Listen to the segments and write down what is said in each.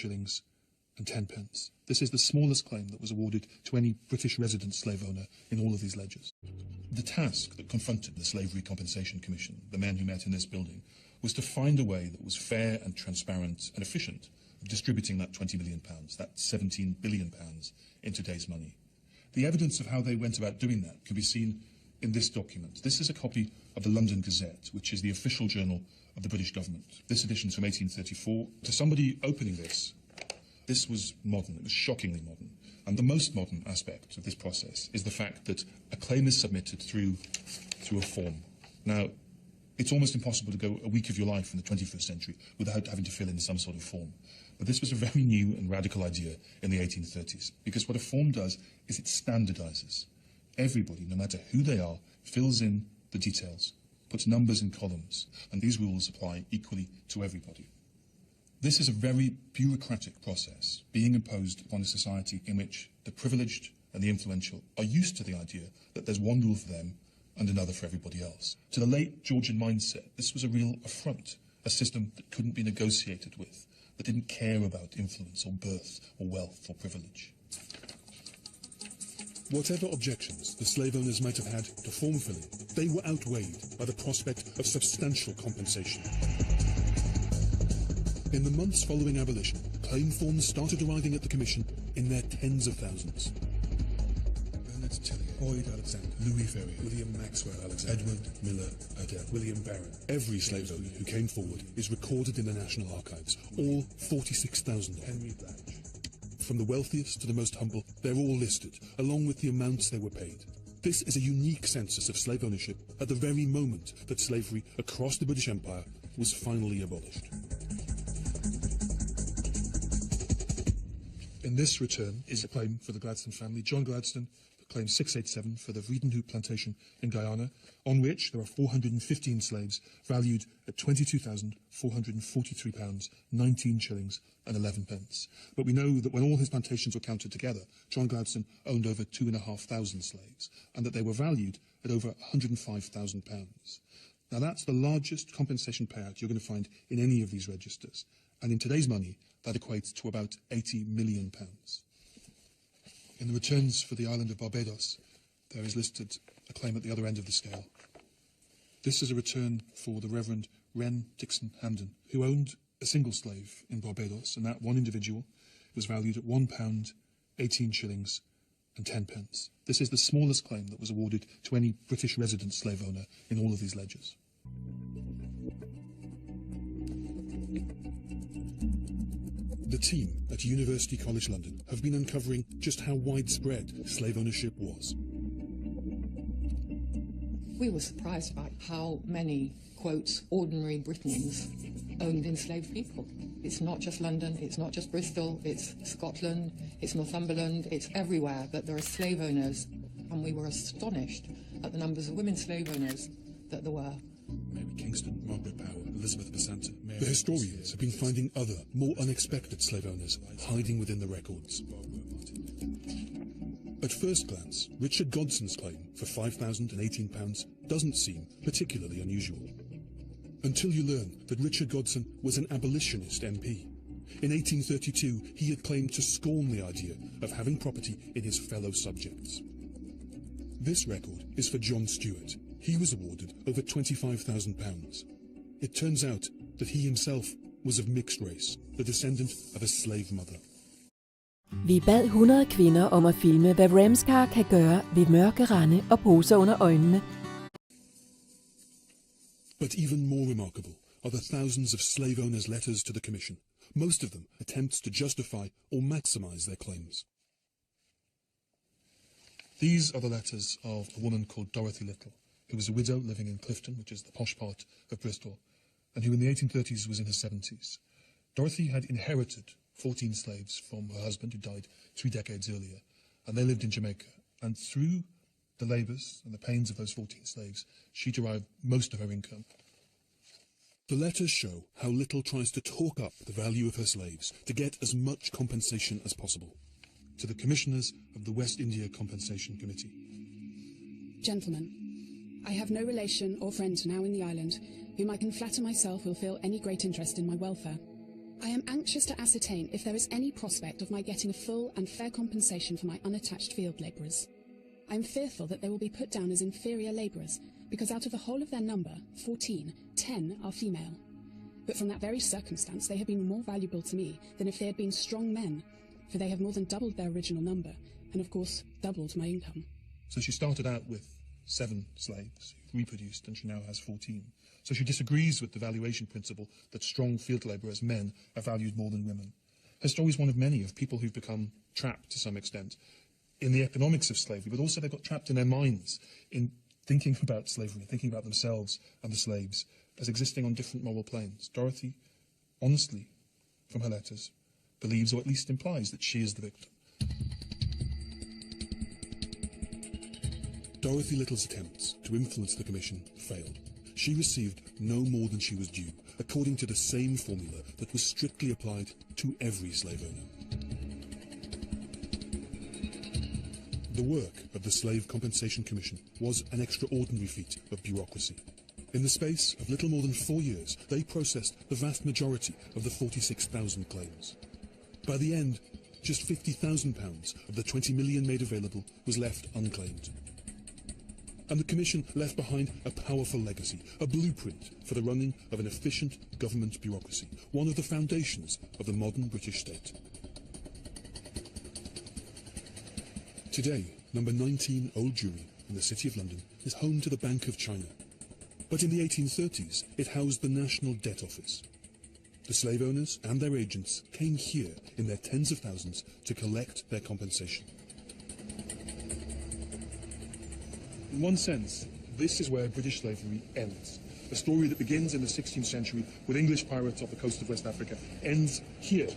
shillings and 10 pence. This is the smallest claim that was awarded to any British resident slave owner in all of these ledgers. The task that confronted the Slavery Compensation Commission, the men who met in this building, was to find a way that was fair and transparent and efficient of distributing that £20 million, that £17 billion in today's money. The evidence of how they went about doing that can be seen in this document. This is a copy of the London Gazette, which is the official journal of the British government. This edition is from 1834. To somebody opening this was modern, it was shockingly modern. And the most modern aspect of this process is the fact that a claim is submitted through a form. Now, it's almost impossible to go a week of your life in the 21st century without having to fill in some sort of form. But this was a very new and radical idea in the 1830s, because what a form does is it standardizes. Everybody, no matter who they are, fills in the details, puts numbers in columns, and these rules apply equally to everybody. This is a very bureaucratic process being imposed upon a society in which the privileged and the influential are used to the idea that there's one rule for them and another for everybody else. To the late Georgian mindset, this was a real affront, a system that couldn't be negotiated with, that didn't care about influence or birth or wealth or privilege. Whatever objections the slave owners might have had to form filling, they were outweighed by the prospect of substantial compensation. In the months following abolition, claim forms started arriving at the Commission in their tens of thousands. Bernard Tillier, Boyd Alexander, Louis Ferrier, William Maxwell Alexander, Edward Miller Adele, William Barron. Every slave owner who came forward is recorded in the National Archives, all 46,000 of them. Henry Blatch. From the wealthiest to the most humble, they're all listed, along with the amounts they were paid. This is a unique census of slave ownership at the very moment that slavery across the British Empire was finally abolished. In this return is a claim for the Gladstone family. John Gladstone claims 687 for the Vredenhoop plantation in Guyana, on which there are 415 slaves valued at £22,443, 19 shillings and 11 pence. But we know that when all his plantations were counted together, John Gladstone owned over 2,500 slaves, and that they were valued at over £105,000. Now that's the largest compensation payout you're going to find in any of these registers, and in today's money, that equates to about £80 million. In the returns for the island of Barbados, there is listed a claim at the other end of the scale. This is a return for the Reverend Wren Dixon Hamden, who owned a single slave in Barbados, and that one individual was valued at £1, 18 shillings and 10 pence. This is the smallest claim that was awarded to any British resident slave owner in all of these ledgers. The team at University College London have been uncovering just how widespread slave ownership was. We were surprised by how many, quote, ordinary Britons owned enslaved people. It's not just London, it's not just Bristol, it's Scotland, it's Northumberland, it's everywhere that there are slave owners, and we were astonished at the numbers of women slave owners that there were. Mary Kingston, Margaret Power, Elizabeth Basanta. The historians have been finding other, more unexpected slave owners hiding within the records. At first glance, Richard Godson's claim for £5,018 doesn't seem particularly unusual. Until you learn that Richard Godson was an abolitionist MP. In 1832, he had claimed to scorn the idea of having property in his fellow subjects. This record is for John Stewart. He was awarded over £25,000. It turns out that he himself was of mixed race, the descendant of a slave mother. Vi bad 100 kvinder om at filme, hvad Ramscar kan gøre ved mørke rande og poser under øjnene. But even more remarkable are the thousands of slave owners' letters to the Commission, most of them attempts to justify or maximize their claims. These are the letters of a woman called Dorothy Little, who was a widow living in Clifton, which is the posh part of Bristol, and who in the 1830s was in her 70s. Dorothy had inherited 14 slaves from her husband, who died 3 decades earlier, and they lived in Jamaica. And through the labours and the pains of those 14 slaves, she derived most of her income. The letters show how Little tries to talk up the value of her slaves to get as much compensation as possible. To the Commissioners of the West India Compensation Committee. Gentlemen, I have no relation or friend now in the island whom I can flatter myself will feel any great interest in my welfare. I am anxious to ascertain if there is any prospect of my getting a full and fair compensation for my unattached field labourers. I am fearful that they will be put down as inferior labourers, because out of the whole of their number, 14, 10 are female. But from that very circumstance, they have been more valuable to me than if they had been strong men, for they have more than doubled their original number, and of course, doubled my income. So she started out with 7 slaves, reproduced, and she now has 14. So she disagrees with the valuation principle that strong field labourers, men, are valued more than women. Her story is one of many of people who've become trapped to some extent in the economics of slavery, but also they got trapped in their minds in thinking about slavery, thinking about themselves and the slaves as existing on different moral planes. Dorothy, honestly, from her letters, believes, or at least implies, that she is the victim. Dorothy Little's attempts to influence the Commission failed. She received no more than she was due, according to the same formula that was strictly applied to every slave owner. The work of the Slave Compensation Commission was an extraordinary feat of bureaucracy. In the space of little more than 4 years, they processed the vast majority of the 46,000 claims. By the end, just £50,000 of the 20 million made available was left unclaimed. And the Commission left behind a powerful legacy, a blueprint for the running of an efficient government bureaucracy, one of the foundations of the modern British state. Today, number 19 Old Jewry in the City of London is home to the Bank of China. But in the 1830s, it housed the National Debt Office. The slave owners and their agents came here in their tens of thousands to collect their compensation. In one sense, this is where British slavery ends. A story that begins in the 16th century with English pirates off the coast of West Africa ends here,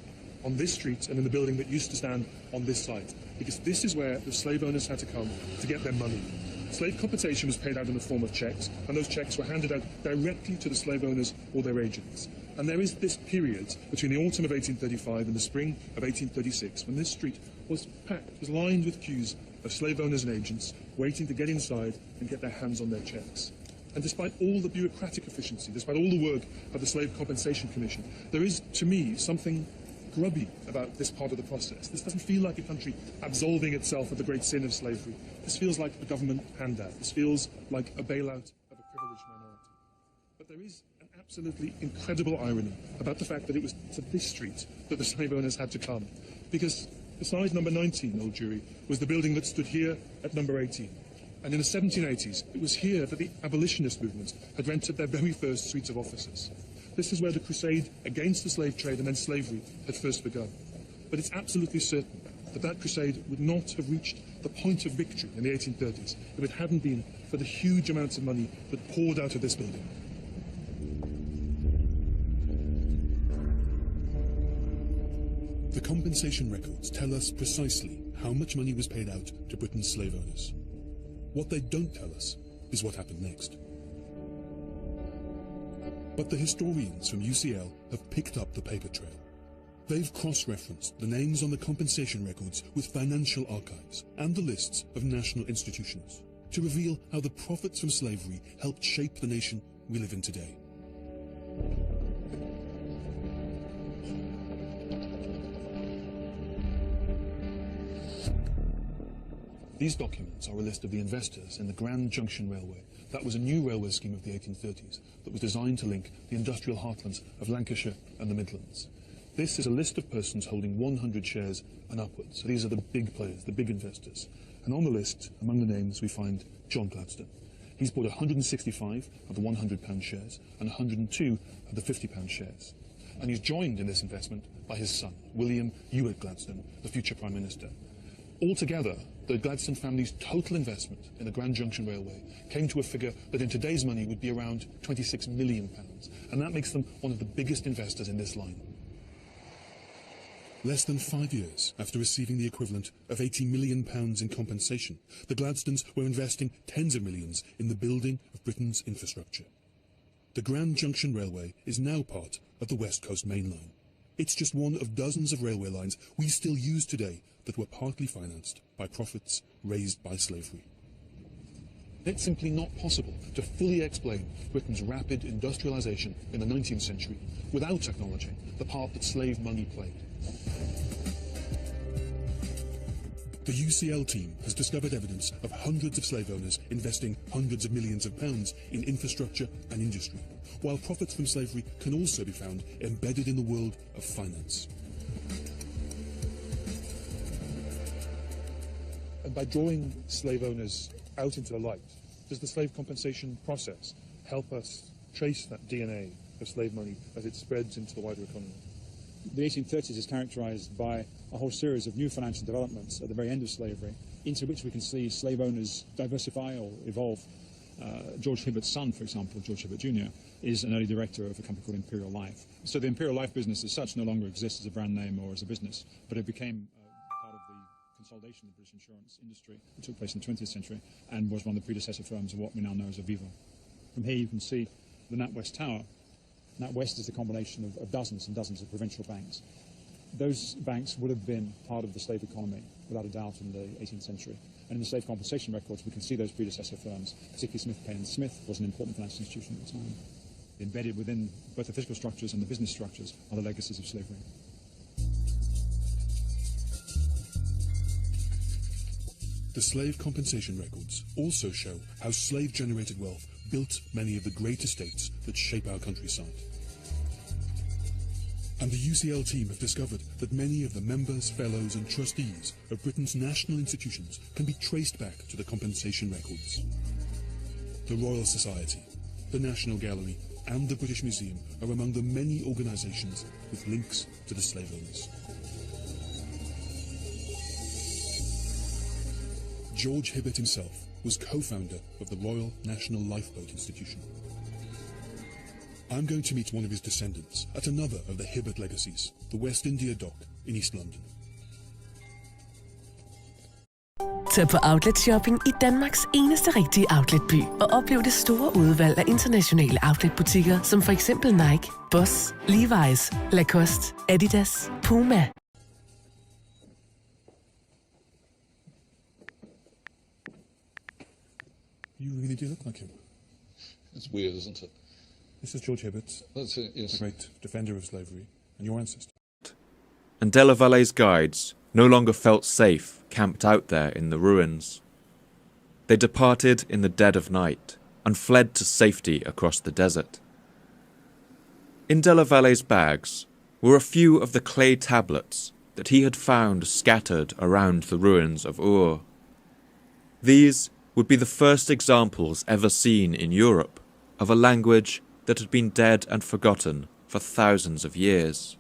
on this street and in the building that used to stand on this site, because this is where the slave owners had to come to get their money. Slave compensation was paid out in the form of checks, and those checks were handed out directly to the slave owners or their agents. And there is this period between the autumn of 1835 and the spring of 1836 when this street was packed, was lined with queues of slave owners and agents waiting to get inside and get their hands on their checks. And despite all the bureaucratic efficiency, despite all the work of the Slave Compensation Commission, there is, to me, something grubby about this part of the process. This doesn't feel like a country absolving itself of the great sin of slavery. This feels like a government handout. This feels like a bailout of a privileged minority. But there is an absolutely incredible irony about the fact that it was to this street that the slave owners had to come. Because beside number 19 Old Jewry was the building that stood here at number 18. And in the 1780s, it was here that the abolitionist movement had rented their very first suite of offices. This is where the crusade against the slave trade and then slavery had first begun. But it's absolutely certain that that crusade would not have reached the point of victory in the 1830s if it hadn't been for the huge amounts of money that poured out of this building. The compensation records tell us precisely how much money was paid out to Britain's slave owners. What they don't tell us is what happened next. But the historians from UCL have picked up the paper trail. They've cross-referenced the names on the compensation records with financial archives and the lists of national institutions to reveal how the profits from slavery helped shape the nation we live in today. These documents are a list of the investors in the Grand Junction Railway. That was a new railway scheme of the 1830s that was designed to link the industrial heartlands of Lancashire and the Midlands. This is a list of persons holding 100 shares and upwards. So these are the big players, the big investors. And on the list, among the names, we find John Gladstone. He's bought 165 of the £100 shares and 102 of the £50 shares. And he's joined in this investment by his son, William Ewart Gladstone, the future Prime Minister. Altogether, the Gladstone family's total investment in the Grand Junction Railway came to a figure that in today's money would be around £26 million, and that makes them one of the biggest investors in this line. Less than 5 years after receiving the equivalent of £80 million in compensation, the Gladstones were investing tens of millions in the building of Britain's infrastructure. The Grand Junction Railway is now part of the West Coast Main Line. It's just one of dozens of railway lines we still use today that were partly financed by profits raised by slavery. It's simply not possible to fully explain Britain's rapid industrialisation in the 19th century without acknowledging the part that slave money played. The UCL team has discovered evidence of hundreds of slave owners investing hundreds of millions of pounds in infrastructure and industry, while profits from slavery can also be found embedded in the world of finance. And by drawing slave owners out into the light, does the slave compensation process help us trace that DNA of slave money as it spreads into the wider economy? The 1830s is characterised by a whole series of new financial developments at the very end of slavery, into which we can see slave owners diversify or evolve. George Hibbert's son, for example, George Hibbert Jr., is an early director of a company called Imperial Life. So the Imperial Life business as such no longer exists as a brand name or as a business, but it became part of the consolidation of the British insurance industry that took place in the 20th century and was one of the predecessor firms of what we now know as Aviva. From here you can see the NatWest Tower. NatWest is the combination of dozens and dozens of provincial banks. Those banks would have been part of the slave economy, without a doubt, in the 18th century. And in the slave compensation records, we can see those predecessor firms, particularly Smith, Payne & Smith was an important financial institution at the time. Embedded within both the physical structures and the business structures are the legacies of slavery. The slave compensation records also show how slave-generated wealth built many of the great estates that shape our countryside. And the UCL team have discovered that many of the members, fellows and trustees of Britain's national institutions can be traced back to the compensation records. The Royal Society, the National Gallery and the British Museum are among the many organisations with links to the slave owners. George Hibbert himself was co-founder of the Royal National Lifeboat Institution. I'm going to meet one of his descendants at another of the Hibbert legacies, the West India Dock in East London. Tag på outlet shopping i Danmarks eneste rigtige outletby og oplev det store udvalg af internationale outletbutikker som for eksempel Nike, Boss, Levi's, Lacoste, Adidas, Puma. You really do look like him. It's weird, isn't it? This is George Hibbert, That's it, yes. the great defender of slavery, and your ancestor. And Della Valle's guides no longer felt safe camped out there in the ruins. They departed in the dead of night and fled to safety across the desert. In Della Valle's bags were a few of the clay tablets that he had found scattered around the ruins of Ur. These would be the first examples ever seen in Europe of a language that had been dead and forgotten for thousands of years.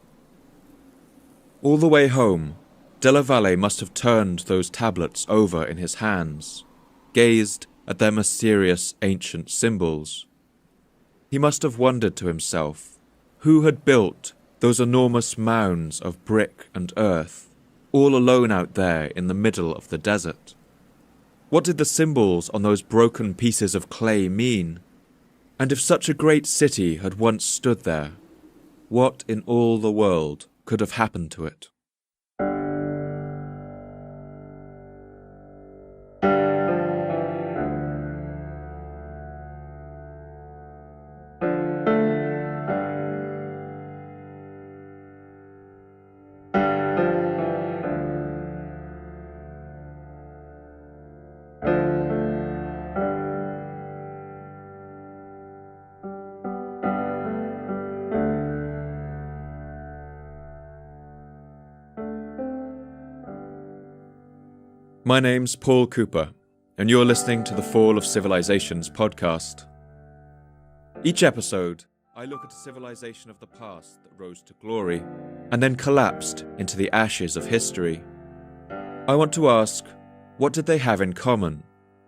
All the way home, Della Valle must have turned those tablets over in his hands, gazed at their mysterious ancient symbols. He must have wondered to himself, who had built those enormous mounds of brick and earth, all alone out there in the middle of the desert? What did the symbols on those broken pieces of clay mean? And if such a great city had once stood there, what in all the world could have happened to it? My name's Paul Cooper, and you're listening to the Fall of Civilizations podcast. Each episode, I look at a civilization of the past that rose to glory and then collapsed into the ashes of history. I want to ask, what did they have in common?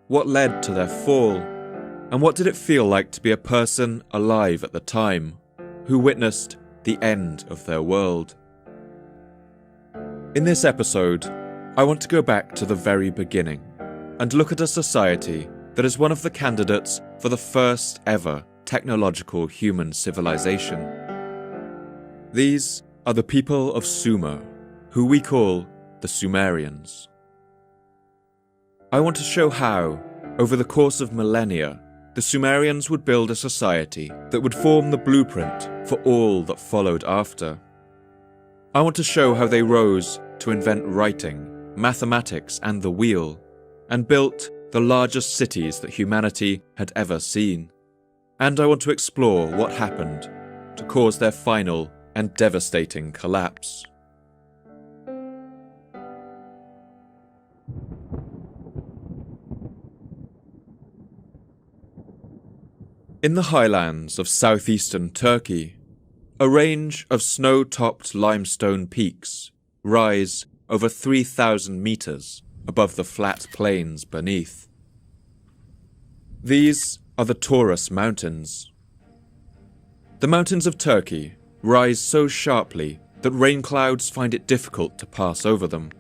What led to their fall? And what did it feel like to be a person alive at the time who witnessed the end of their world? In this episode, I want to go back to the very beginning and look at a society that is one of the candidates for the first ever technological human civilization. These are the people of Sumer, who we call the Sumerians. I want to show how, over the course of millennia, the Sumerians would build a society that would form the blueprint for all that followed after. I want to show how they rose to invent writing, mathematics, and the wheel, and built the largest cities that humanity had ever seen. And I want to explore what happened to cause their final and devastating collapse. In the highlands of southeastern Turkey, a range of snow-topped limestone peaks rise over 3,000 meters above the flat plains beneath. These are the Taurus Mountains. The mountains of Turkey rise so sharply that rain clouds find it difficult to pass over them.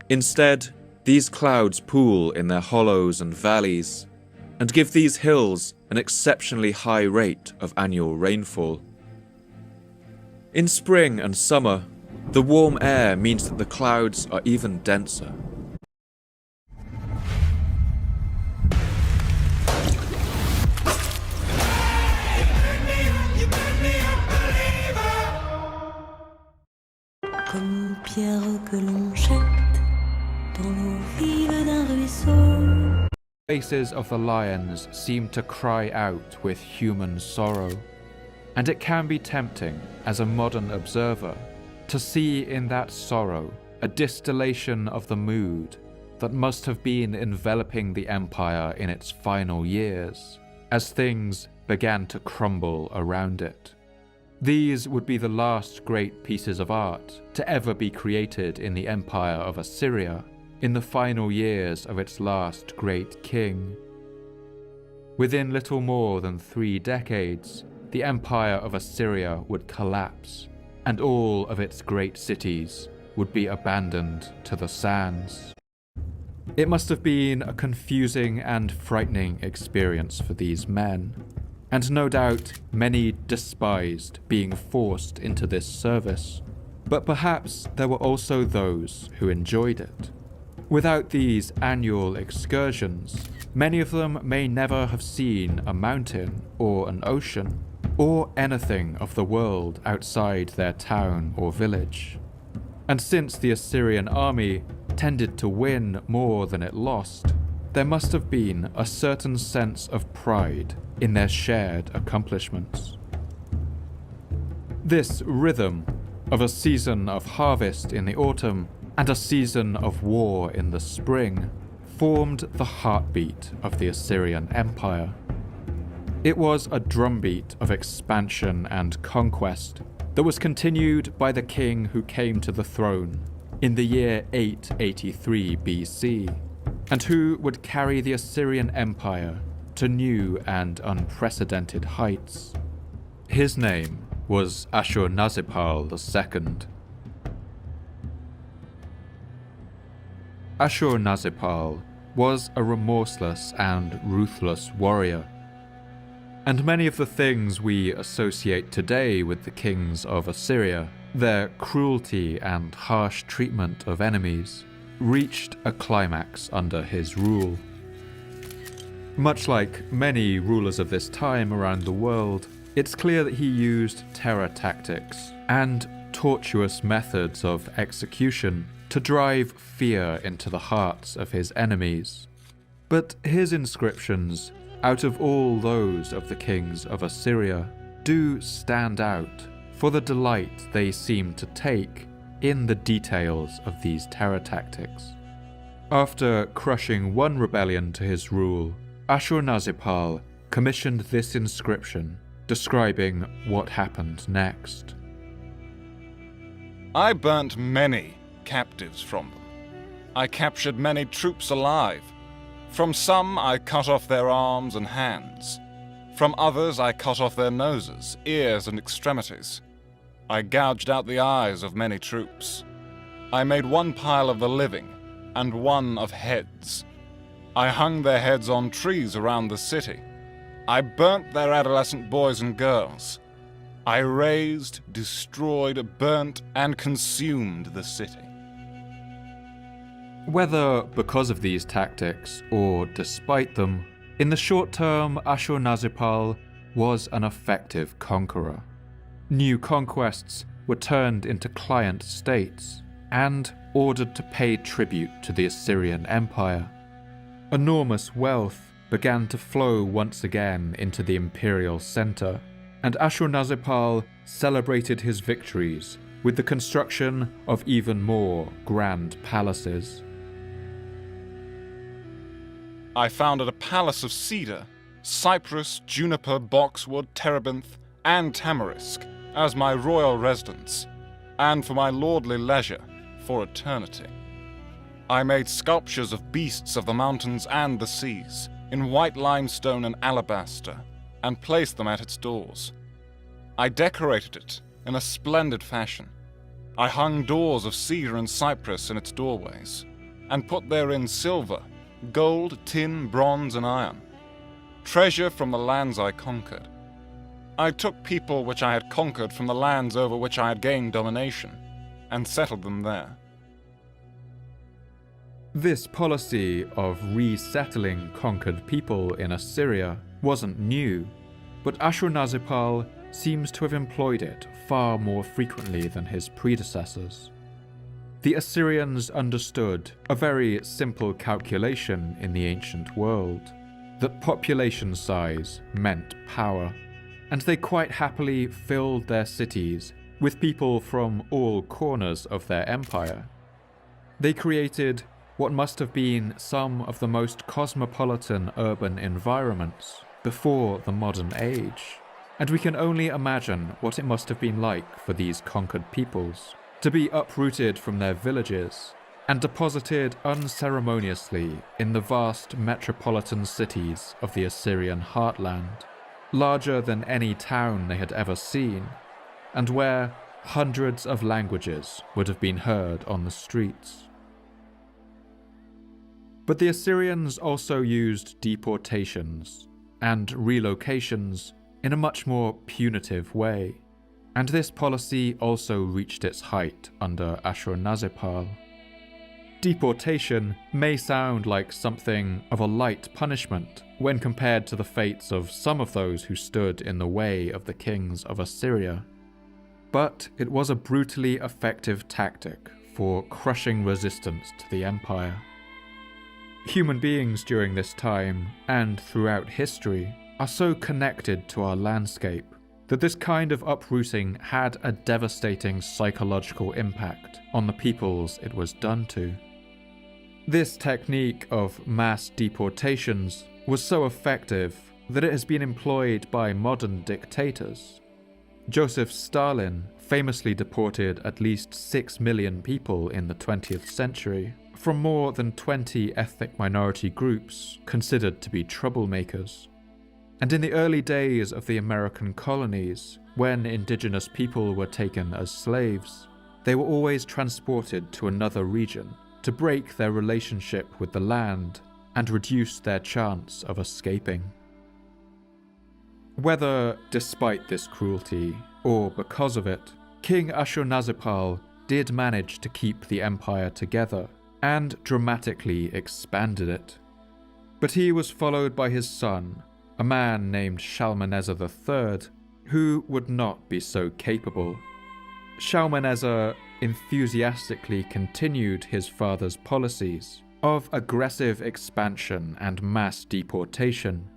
Instead, these clouds pool in their hollows and valleys and give these hills an exceptionally high rate of annual rainfall. In spring and summer, the warm air means that the clouds are even denser. Comme pierre que l'on jette dans l'eau vive d'un ruisseau. Faces of the lions seem to cry out with human sorrow, and it can be tempting as a modern observer to see in that sorrow a distillation of the mood that must have been enveloping the empire in its final years, as things began to crumble around it. These would be the last great pieces of art to ever be created in the empire of Assyria, in the final years of its last great king. Within little more than 3 decades, the empire of Assyria would collapse, and all of its great cities would be abandoned to the sands. It must have been a confusing and frightening experience for these men, and no doubt many despised being forced into this service, but perhaps there were also those who enjoyed it. Without these annual excursions, many of them may never have seen a mountain or an ocean, or anything of the world outside their town or village. And since the Assyrian army tended to win more than it lost, there must have been a certain sense of pride in their shared accomplishments. This rhythm of a season of harvest in the autumn and a season of war in the spring formed the heartbeat of the Assyrian Empire. It was a drumbeat of expansion and conquest that was continued by the king who came to the throne in the year 883 BC, and who would carry the Assyrian Empire to new and unprecedented heights. His name was Ashurnasirpal II. Ashurnasirpal was a remorseless and ruthless warrior, and many of the things we associate today with the kings of Assyria, their cruelty and harsh treatment of enemies, reached a climax under his rule. Much like many rulers of this time around the world, it's clear that he used terror tactics and tortuous methods of execution to drive fear into the hearts of his enemies. But his inscriptions, out of all those of the kings of Assyria, do stand out for the delight they seem to take in the details of these terror tactics. After crushing one rebellion to his rule, Ashurnasirpal commissioned this inscription describing what happened next. I burnt many captives from them. I captured many troops alive. From some I cut off their arms and hands. From others I cut off their noses, ears, and extremities. I gouged out the eyes of many troops. I made one pile of the living, and one of heads. I hung their heads on trees around the city. I burnt their adolescent boys and girls. I razed, destroyed, burnt, and consumed the city. Whether because of these tactics or despite them, in the short term, Ashurnasirpal was an effective conqueror. New conquests were turned into client states and ordered to pay tribute to the Assyrian Empire. Enormous wealth began to flow once again into the imperial center, and Ashurnasirpal celebrated his victories with the construction of even more grand palaces. I founded a palace of cedar, cypress, juniper, boxwood, terebinth, and tamarisk as my royal residence, and for my lordly leisure, for eternity. I made sculptures of beasts of the mountains and the seas, in white limestone and alabaster, and placed them at its doors. I decorated it in a splendid fashion. I hung doors of cedar and cypress in its doorways, and put therein silver, gold, tin, bronze, and iron, treasure from the lands I conquered. I took people which I had conquered from the lands over which I had gained domination, and settled them there. This policy of resettling conquered people in Assyria wasn't new, but Ashurnasirpal seems to have employed it far more frequently than his predecessors. The Assyrians understood a very simple calculation in the ancient world, that population size meant power, and they quite happily filled their cities with people from all corners of their empire. They created what must have been some of the most cosmopolitan urban environments before the modern age, and we can only imagine what it must have been like for these conquered peoples to be uprooted from their villages and deposited unceremoniously in the vast metropolitan cities of the Assyrian heartland, larger than any town they had ever seen, and where hundreds of languages would have been heard on the streets. But the Assyrians also used deportations and relocations in a much more punitive way, and this policy also reached its height under Ashurnasirpal. Deportation may sound like something of a light punishment when compared to the fates of some of those who stood in the way of the kings of Assyria, but it was a brutally effective tactic for crushing resistance to the empire. Human beings during this time, and throughout history, are so connected to our landscape that this kind of uprooting had a devastating psychological impact on the peoples it was done to. This technique of mass deportations was so effective that it has been employed by modern dictators. Joseph Stalin famously deported at least 6 million people in the 20th century from more than 20 ethnic minority groups considered to be troublemakers. And in the early days of the American colonies, when indigenous people were taken as slaves, they were always transported to another region to break their relationship with the land and reduce their chance of escaping. Whether despite this cruelty or because of it, King Ashurnasirpal did manage to keep the empire together and dramatically expanded it. But he was followed by his son, a man named Shalmaneser III, who would not be so capable. Shalmaneser enthusiastically continued his father's policies of aggressive expansion and mass deportation.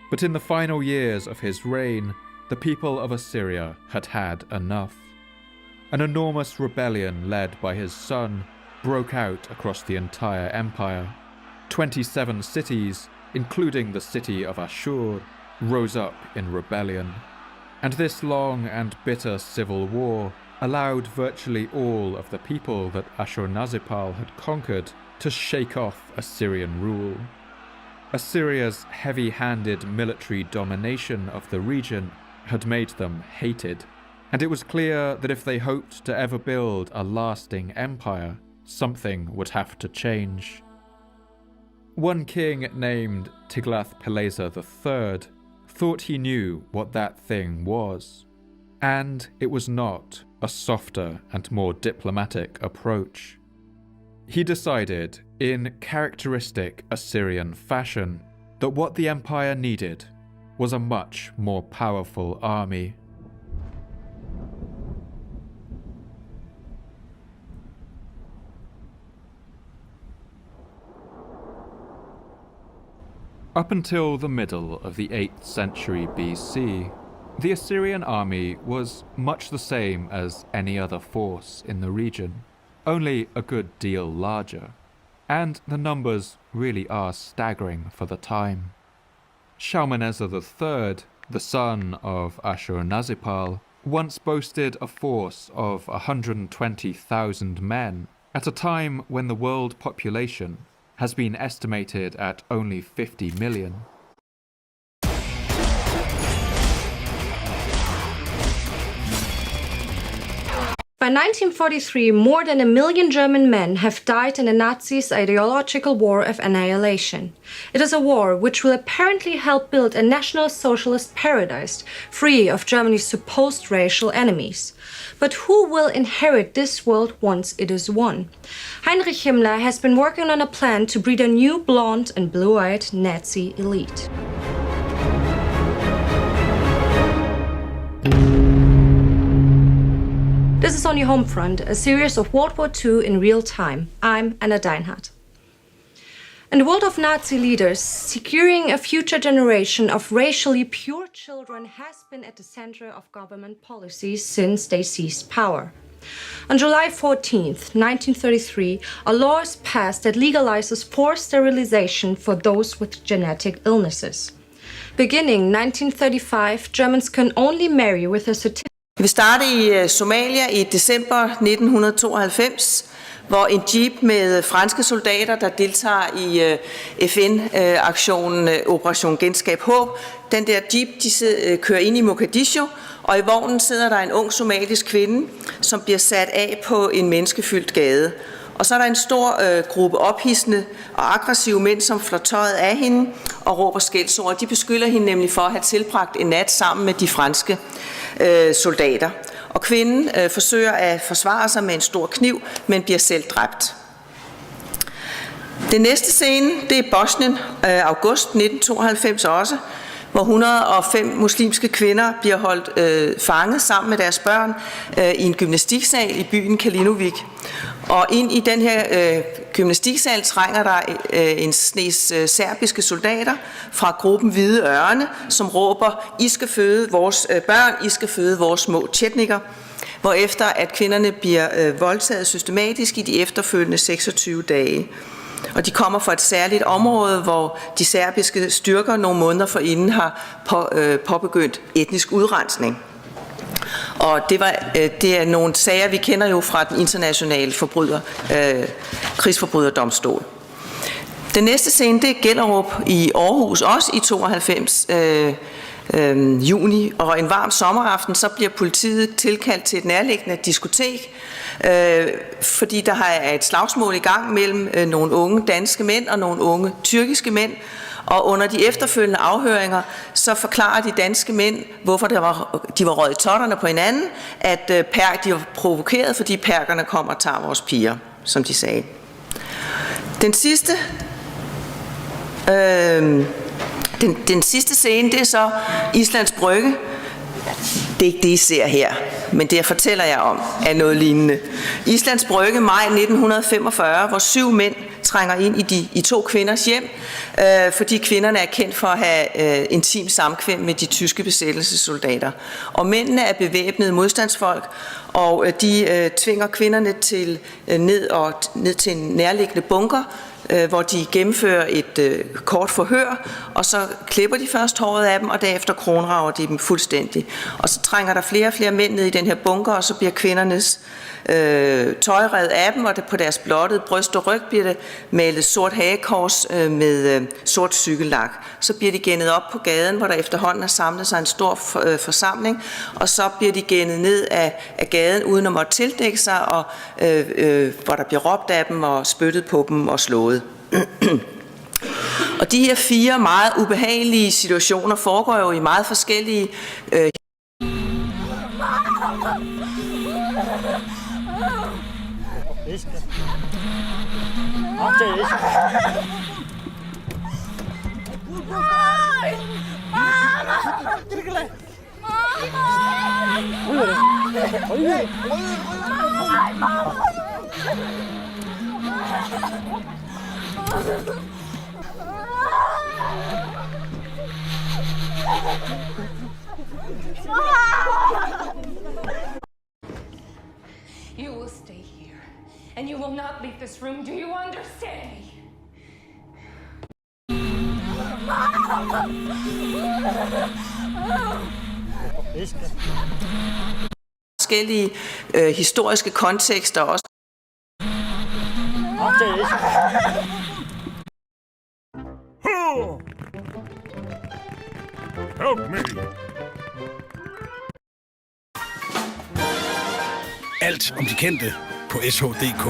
But in the final years of his reign, the people of Assyria had had enough. An enormous rebellion led by his son broke out across the entire empire. 27 cities, including the city of Ashur, rose up in rebellion. And this long and bitter civil war allowed virtually all of the people that Ashurnasirpal had conquered to shake off Assyrian rule. Assyria's heavy-handed military domination of the region had made them hated, and it was clear that if they hoped to ever build a lasting empire, something would have to change. One king named Tiglath-Pileser III thought he knew what that thing was, and it was not a softer and more diplomatic approach. he decided, in characteristic Assyrian fashion, that what the empire needed was a much more powerful army. Up until the middle of the 8th century BC, the Assyrian army was much the same as any other force in the region, only a good deal larger, and the numbers really are staggering for the time. Shalmaneser III, the son of Ashurnazirpal, once boasted a force of 120,000 men at a time when the world population has been estimated at only 50 million. By 1943, more than 1 million German men have died in the Nazis' ideological war of annihilation. It is a war which will apparently help build a national socialist paradise, free of Germany's supposed racial enemies. But who will inherit this world once it is won? Heinrich Himmler has been working on a plan to breed a new blonde and blue-eyed Nazi elite. This is On Your Home Front, a series of World War II in real time. I'm Anna Deinhardt. In the world of Nazi leaders, securing a future generation of racially pure children has been at the center of government policies since they seized power. On July 14th, 1933, a law is passed that legalizes forced sterilization for those with genetic illnesses. Beginning 1935, Germans can only marry with a certificate. Vi starter i Somalia i december 1992, hvor en jeep med franske soldater, der deltager i FN-aktionen Operation Genskab Håb, den der jeep, de kører ind i Mogadishu, og i vognen sidder der en ung somalisk kvinde, som bliver sat af på en menneskefyldt gade. Og så er der en stor gruppe ophidsende og aggressive mænd, som flår tøjet af hende og råber skældsord. De beskylder hende nemlig for at have tilbragt en nat sammen med de franske soldater. Og kvinden forsøger at forsvare sig med en stor kniv, men bliver selv dræbt. Den næste scene, det er Bosnien, august 1992 også, hvor 105 muslimske kvinder bliver holdt fanget sammen med deres børn i en gymnastiksal i byen Kalinovic. Og ind i den her gymnastiksal trænger der en snes serbiske soldater fra gruppen Hvide Ørne, som råber, I skal føde vores børn, I skal føde vores små tjetnikker, hvorefter at kvinderne bliver voldtaget systematisk i de efterfølgende 26 dage. Og de kommer fra et særligt område, hvor de serbiske styrker nogle måneder forinden har påbegyndt etnisk udrensning. Og det er nogle sager, vi kender jo fra den internationale krigsforbryderdomstol. Den næste scene, det er Gellerup i Aarhus, også i 92 juni, og en varm sommeraften, så bliver politiet tilkaldt til et nærliggende diskotek, fordi der er et slagsmål i gang mellem nogle unge danske mænd og nogle unge tyrkiske mænd. Og under de efterfølgende afhøringer, så forklarer de danske mænd, hvorfor de var røget i totterne på hinanden, at de var provokeret, fordi perkerne kommer og tager vores piger, som de sagde. Den sidste scene, det er så Islands Brygge. Det er ikke det, I ser her, men det, jeg fortæller jer om, er noget lignende. Islands Brygge, maj 1945, hvor 7 mænd trænger ind i 2 kvinders hjem, fordi kvinderne er kendt for at have intim samkvem med de tyske besættelsessoldater. Og mændene er bevæbnede modstandsfolk, og de tvinger kvinderne ned til en nærliggende bunker, hvor de gennemfører et kort forhør, og så klipper de først håret af dem, og derefter kronrager de dem fuldstændig. Og så trænger der flere og flere mænd ned i den her bunker, og så bliver kvindernes tøj revet af dem, og på deres blottede bryst og ryg bliver det malet sort hagekors med sort cykellak. Så bliver de gennet op på gaden, hvor der efterhånden har samlet sig en stor forsamling, og så bliver de gennet ned af gaden uden at måtte tildække sig, og hvor der bliver råbt af dem og spyttet på dem og slået. Og de her 4 meget ubehagelige situationer foregår jo i meget forskellige This You will stay here, and you will not leave this room. Do you understand me? Forskellige historiske kontekster også. Help me! Alt om de kendte på sh.dk.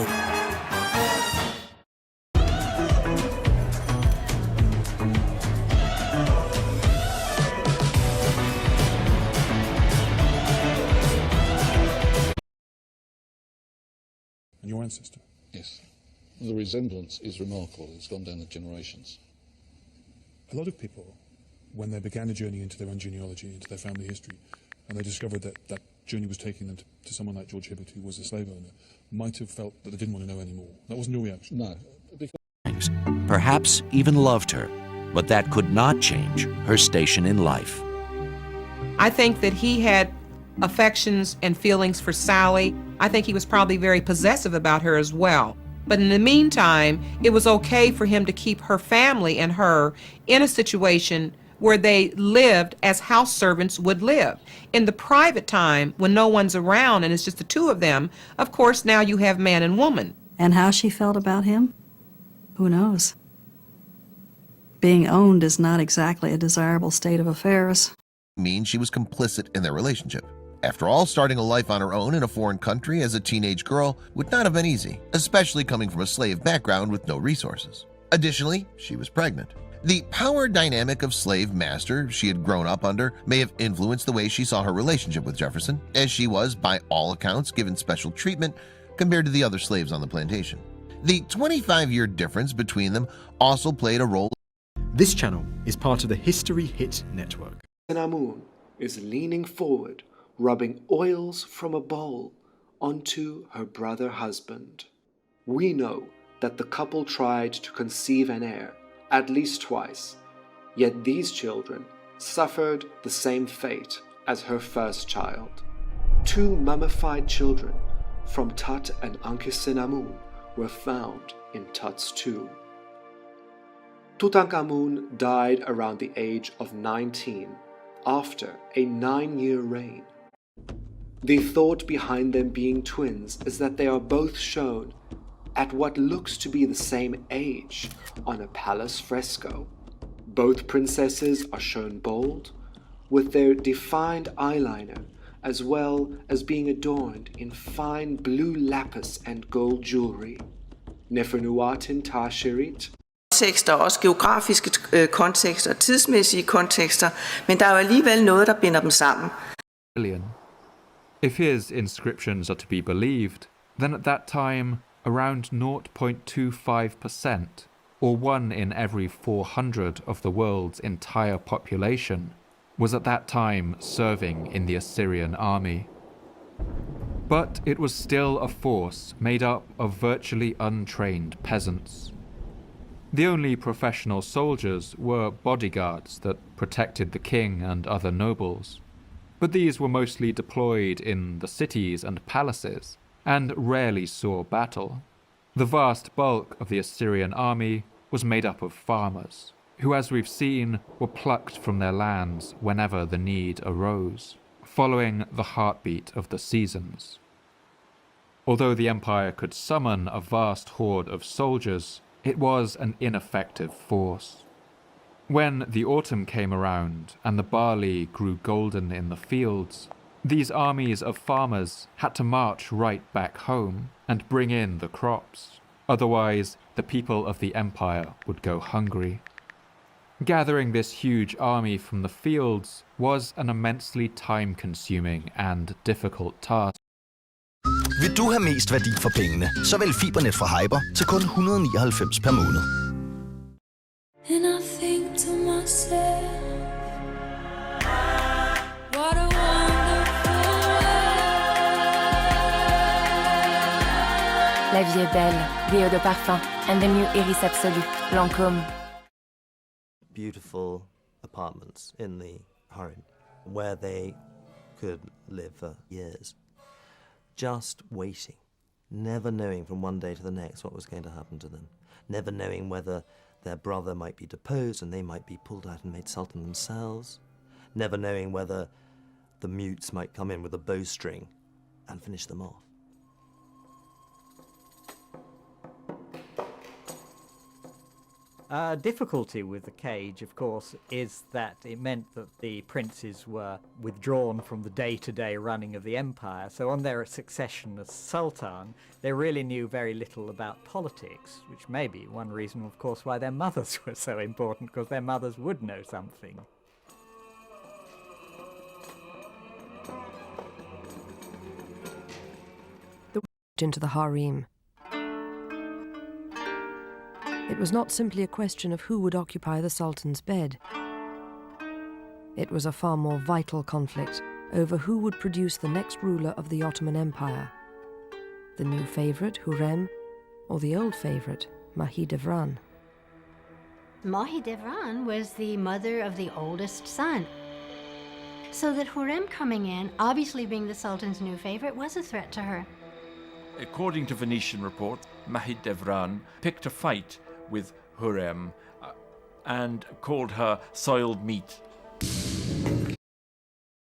And your ancestor? Yes. The resemblance is remarkable. It's gone down the generations. A lot of people, when they began a journey into their own genealogy, into their family history, and they discovered that that journey was taking them to someone like George Hibbert, who was a slave owner, might have felt that they didn't want to know anymore. That wasn't your reaction? No. Perhaps even loved her, but that could not change her station in life. I think that he had affections and feelings for Sally. I think he was probably very possessive about her as well. But in the meantime, it was okay for him to keep her family and her in a situation where they lived as house servants would live. In the private time, when no one's around and it's just the two of them, of course, now you have man and woman. And how she felt about him? Who knows? Being owned is not exactly a desirable state of affairs. Means she was complicit in their relationship. After all, starting a life on her own in a foreign country as a teenage girl would not have been easy, especially coming from a slave background with no resources. Additionally, she was pregnant. The power dynamic of slave master she had grown up under may have influenced the way she saw her relationship with Jefferson, as she was, by all accounts, given special treatment compared to the other slaves on the plantation. The 25-year difference between them also played a role. This channel is part of the History Hit Network. Amun is leaning forward, rubbing oils from a bowl onto her brother husband. We know that the couple tried to conceive an heir at least twice, yet these children suffered the same fate as her first child. 2 mummified children from Tut and Ankhesenamun were found in Tut's tomb. Tutankhamun died around the age of 19 after a 9-year reign. The thought behind them being twins is that they are both shown at what looks to be the same age on a palace fresco. Both princesses are shown bold, with their defined eyeliner, as well as being adorned in fine blue lapis and gold jewelry. Nefernuatin Tashirit. Kontekster, også geografiske kontekster, tidsmæssige kontekster, men der er jo alligevel noget, der binder dem sammen. If his inscriptions are to be believed, then at that time, around 0.25%, or 1 in every 400 of the world's entire population, was at that time serving in the Assyrian army. But it was still a force made up of virtually untrained peasants. The only professional soldiers were bodyguards that protected the king and other nobles, but these were mostly deployed in the cities and palaces, and rarely saw battle. The vast bulk of the Assyrian army was made up of farmers, who, as we've seen, were plucked from their lands whenever the need arose, following the heartbeat of the seasons. Although the empire could summon a vast horde of soldiers, it was an ineffective force. When the autumn came around and the barley grew golden in the fields, these armies of farmers had to march right back home and bring in the crops. Otherwise, the people of the empire would go hungry. Gathering this huge army from the fields was an immensely time-consuming and difficult task. Vil du have mest værdi for pengene, så vælg fibernet fra Hyper til kun 199 per måned. And I think to myself, what a wonderful world. La vie est belle, the eau de parfum, and the new iris absolu, Lancôme. Beautiful apartments in the harem where they could live for years, just waiting, never knowing from one day to the next what was going to happen to them, never knowing whether their brother might be deposed and they might be pulled out and made sultan themselves, never knowing whether the mutes might come in with a bowstring and finish them off. Difficulty with the cage, of course, is that it meant that the princes were withdrawn from the day-to-day running of the empire, so on their succession as sultan, they really knew very little about politics, which may be one reason, of course, why their mothers were so important, because their mothers would know something. Into the harem. It was not simply a question of who would occupy the Sultan's bed. It was a far more vital conflict over who would produce the next ruler of the Ottoman Empire. The new favourite, Hürrem, or the old favourite, Mahidevran. Mahidevran was the mother of the oldest son. So that Hürrem coming in, obviously being the Sultan's new favourite, was a threat to her. According to Venetian report, Mahidevran picked a fight with Hürrem and called her soiled meat.